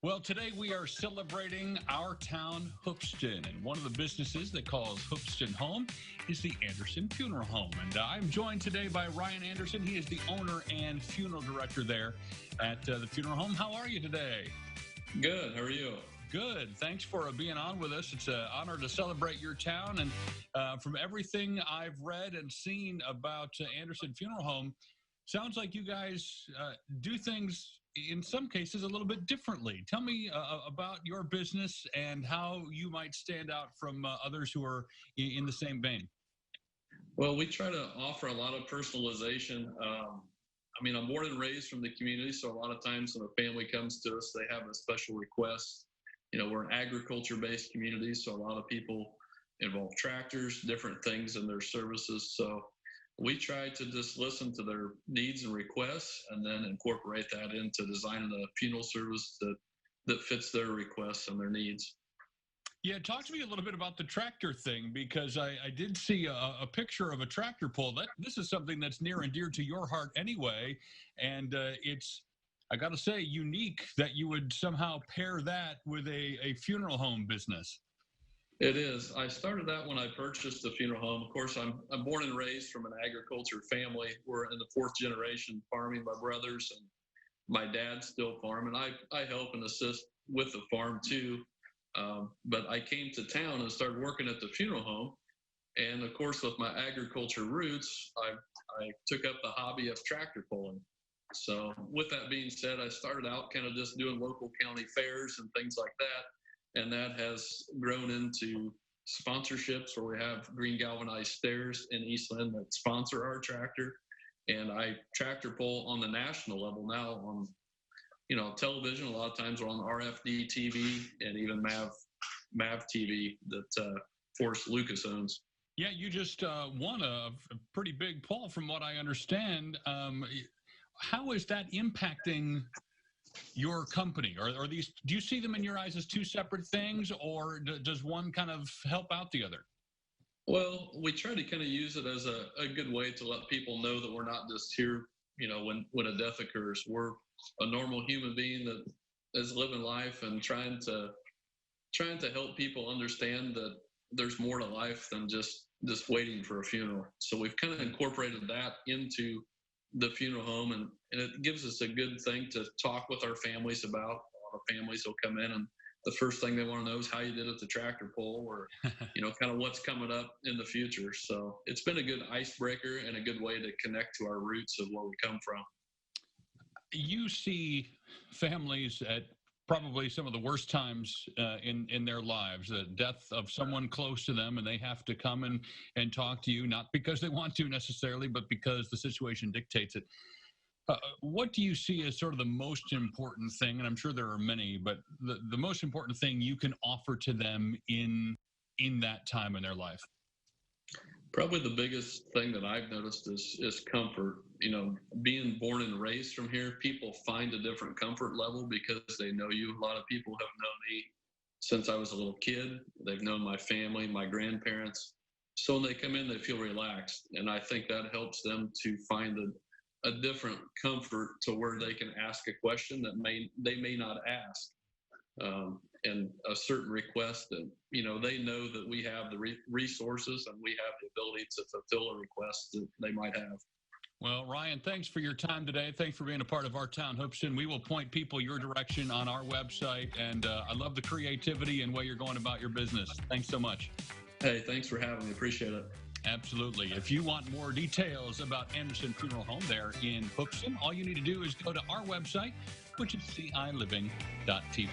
Well, today we are celebrating our town, Hoopston, and one of the businesses that calls Hoopston home is the Anderson Funeral Home. And I'm joined today by Ryan Anderson. He is the owner and funeral director there at the funeral home. How are you today? Good. How are you? Good. Thanks for being on with us. It's an honor to celebrate your town. And from everything I've read and seen about Anderson Funeral Home, sounds like you guys do things in some cases a little bit differently. Tell me about your business and how you might stand out from others who are in the same vein. Well, we try to offer a lot of personalization. I'm born and raised from the community, so a lot of times when a family comes to us, they have a special request. We're an agriculture-based community, so a lot of people involve tractors, different things in their services. So we try to just listen to their needs and requests and then incorporate that into designing a funeral service that fits their requests and their needs. Yeah, talk to me a little bit about the tractor thing, because I did see a picture of a tractor pull. This is something that's near and dear to your heart anyway, and it's, I got to say, unique that you would somehow pair that with a funeral home business. It is. I started out when I purchased the funeral home. Of course, I'm born and raised from an agriculture family. We're in the fourth generation farming. My brothers and my dad still farm, and I help and assist with the farm too. But I came to town and started working at the funeral home. And of course, with my agriculture roots, I took up the hobby of tractor pulling. So with that being said, I started out kind of just doing local county fairs and things like that. And that has grown into sponsorships where we have green galvanized stairs in Eastland that sponsor our tractor. And I tractor pull on the national level now on, television. A lot of times we're on RFD TV and even MAV TV that Forrest Lucas owns. Yeah, you just won a pretty big pull from what I understand. How is that impacting your company? Or these, do you see them in your eyes as two separate things, or does one kind of help out the other? Well, we try to kind of use it as a good way to let people know that we're not just here, when a death occurs. We're a normal human being that is living life and trying to help people understand that there's more to life than just waiting for a funeral. So we've kind of incorporated that into the funeral home, and it gives us a good thing to talk with our families about. A lot of families will come in and the first thing they want to know is how you did at the tractor pull, or kind of what's coming up in the future. So it's been a good icebreaker and a good way to connect to our roots of where we come from. You see families at probably some of the worst times in their lives, the death of someone close to them, and they have to come and talk to you, not because they want to necessarily, but because the situation dictates it. What do you see as sort of the most important thing? And I'm sure there are many, but the most important thing you can offer to them in that time in their life? Probably the biggest thing that I've noticed is comfort. Being born and raised from here, people find a different comfort level because they know you. A lot of people have known me since I was a little kid. They've known my family, my grandparents. So when they come in, they feel relaxed. And I think that helps them to find a different comfort to where they can ask a question that they may not ask. And a certain request that, they know that we have the resources and we have the ability to fulfill a request that they might have. Well, Ryan, thanks for your time today. Thanks for being a part of our town, Hoopston. We will point people your direction on our website, and I love the creativity and way you're going about your business. Thanks so much. Hey, thanks for having me. Appreciate it. Absolutely. If you want more details about Anderson Funeral Home there in Hoopston, all you need to do is go to our website, which is ciliving.tv.